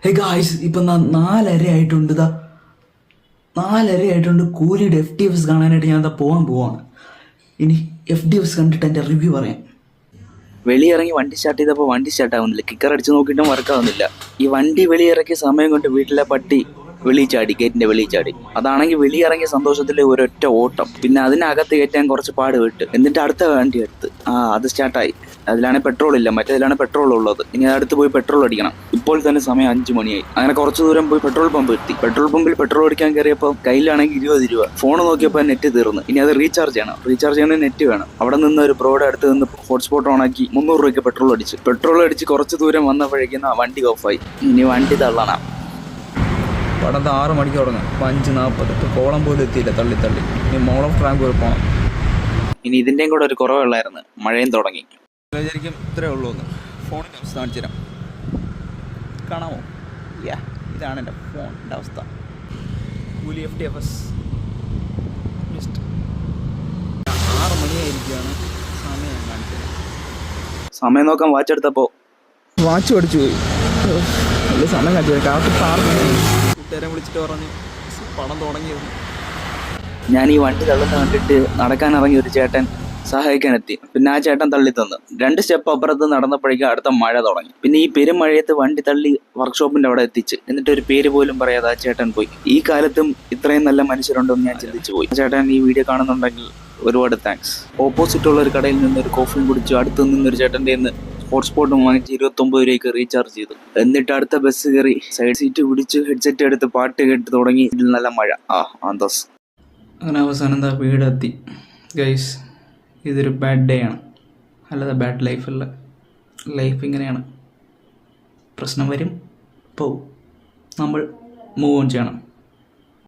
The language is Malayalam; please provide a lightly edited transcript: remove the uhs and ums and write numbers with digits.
ഹേ ഗായ്സ് ഇപ്പം നാലര ആയിട്ടുണ്ട്. ഇതാ 4:30 ആയിട്ടുണ്ട്. കൂലിയുടെ FTFs കാണാനായിട്ട് ഞാൻ പോകാൻ പോവാണ്. ഇനി FTFs കണ്ടിട്ട് എൻ്റെ റിവ്യൂ പറയാം. വെളിയിറങ്ങി വണ്ടി സ്റ്റാർട്ട് ചെയ്തപ്പോൾ വണ്ടി സ്റ്റാർട്ട് ആവുന്നില്ല. കിക്കർ അടിച്ച് നോക്കിയിട്ടും വർക്കാവുന്നില്ല. ഈ വണ്ടി വെളിയിറക്കിയ സമയം കൊണ്ട് വീട്ടിലെ പട്ടി വെളിയിൽ ചാടി, ഗേറ്റിന്റെ വെളിയിൽ ചാടി. അതാണെങ്കിൽ വെളിയിറങ്ങിയ സന്തോഷത്തിൽ ഒരൊറ്റ ഓട്ടം. പിന്നെ അതിനകത്ത് കയറ്റാൻ കുറച്ച് പാട് വിട്ട്. എന്നിട്ട് അടുത്ത വണ്ടി എടുത്ത് അത് സ്റ്റാർട്ടായി. അതിലാണെങ്കിൽ പെട്രോൾ ഇല്ല, മറ്റേതിലാണ് പെട്രോൾ ഉള്ളത്. ഇനി അടുത്ത് പോയി പെട്രോൾ അടിക്കണം. ഇപ്പോൾ തന്നെ സമയം 5 മണിയായി. അങ്ങനെ കുറച്ച് ദൂരം പോയി പെട്രോൾ പമ്പ് എത്തി. പെട്രോൾ പമ്പിൽ പെട്രോൾ അടിക്കാൻ കയറിയപ്പോൾ കയ്യിലാണെങ്കിൽ 20 രൂപ. ഫോൺ നോക്കിയപ്പോൾ നെറ്റ് തീർന്നു. ഇനി അത് റീചാർജ് ചെയ്യണം. റീചാർജ് ചെയ്യണമെങ്കിൽ നെറ്റ് വേണം. അവിടെ നിന്ന് ഒരു ബ്രോയുടെ അടുത്ത് നിന്ന് ഹോട്ട്സ്പോട്ട് ഓണാക്കി 300 രൂപയ്ക്ക് പെട്രോൾ അടിച്ച് കുറച്ച് ദൂരം വന്നപ്പോഴേക്കും വണ്ടി ഓഫായി. ഇനി വണ്ടി തള്ളണം. പടത്ത് 6 മണിക്ക് തുടങ്ങാം. 5:40 കോളം പോലും എത്തിയില്ല. തള്ളി ഇനി മോൾ ഓഫ് ട്രാങ്ക് വരെ പോകണം. ഇനി ഇതിന്റെയും കൂടെ ഒരു കുറവുള്ളായിരുന്നു. മഴയും തുടങ്ങി. വിചാരിക്കും ഇത്രേ ഉള്ളൂ എന്ന്. ഫോണിൻ്റെ അവസ്ഥ കാണിച്ചു തരാം. കാണാമോ? ഇതാണ് എൻ്റെ ഫോണിൻ്റെ അവസ്ഥ. കൂലി FTFs 6 മണിയായിരിക്കുകയാണ്. സമയം കാണിച്ചത്. സമയം നോക്കാൻ വാച്ച് എടുത്തപ്പോൾ വാച്ച് പഠിച്ചു പോയി. വലിയ സമയം കാണിച്ചു. കറക്റ്റ് 6 മണിയായി. കൂട്ടുകാരെ വിളിച്ചിട്ട് പറഞ്ഞു പണം തുടങ്ങിയത്. ഞാൻ ഈ വണ്ടി തള്ളുന്ന കണ്ടിട്ട് നടക്കാനിറങ്ങിയ ഒരു ചേട്ടൻ സഹായിക്കാനെത്തി. പിന്നെ ആ ചേട്ടൻ തള്ളി തന്നു. 2 സ്റ്റെപ്പ് അപ്പുറത്ത് നടന്നപ്പോഴേക്കും അടുത്ത മഴ തുടങ്ങി. പിന്നെ ഈ പെരുമഴയത്ത് വണ്ടി തള്ളി വർക്ക്ഷോപ്പിന്റെ അവിടെ എത്തിച്ച്. എന്നിട്ട് ഒരു പേര് പോലും പറയാതെ ആ ചേട്ടൻ പോയി. ഈ കാലത്തും ഇത്രയും നല്ല മനുഷ്യരുണ്ടെന്ന് ഞാൻ ചിന്തിച്ചു പോയി. ആ ചേട്ടൻ ഈ വീഡിയോ കാണുന്നുണ്ടെങ്കിൽ ഒരുപാട് താങ്ക്സ്. ഓപ്പോസിറ്റ് ഉള്ള ഒരു കടയിൽ നിന്ന് ഒരു കോഫിയും കുടിച്ചു. അടുത്ത് നിന്നൊരു ചേട്ടൻ്റെ ഹോട്ട്സ്പോട്ടും വാങ്ങിച്ച് 29 രൂപയ്ക്ക് റീചാർജ് ചെയ്തു. എന്നിട്ട് അടുത്ത ബസ് കയറി സൈഡ് സീറ്റ് പിടിച്ച് ഹെഡ്സെറ്റ് എടുത്ത് പാട്ട് കേട്ട് തുടങ്ങി. ഇതിൽ നല്ല മഴ. ആന്തസ്. അങ്ങനെ അവസാനം എന്താ വീടെത്തി. ഗൈസ് ഇതൊരു ബാഡ് ഡേ ആണ്, അല്ലാതെ ബാഡ് ലൈഫല്ല. ലൈഫ് ഇങ്ങനെയാണ്. പ്രശ്നം വരും, പോവും. നമ്മൾ മൂവ് ഓൺ ചെയ്യണം.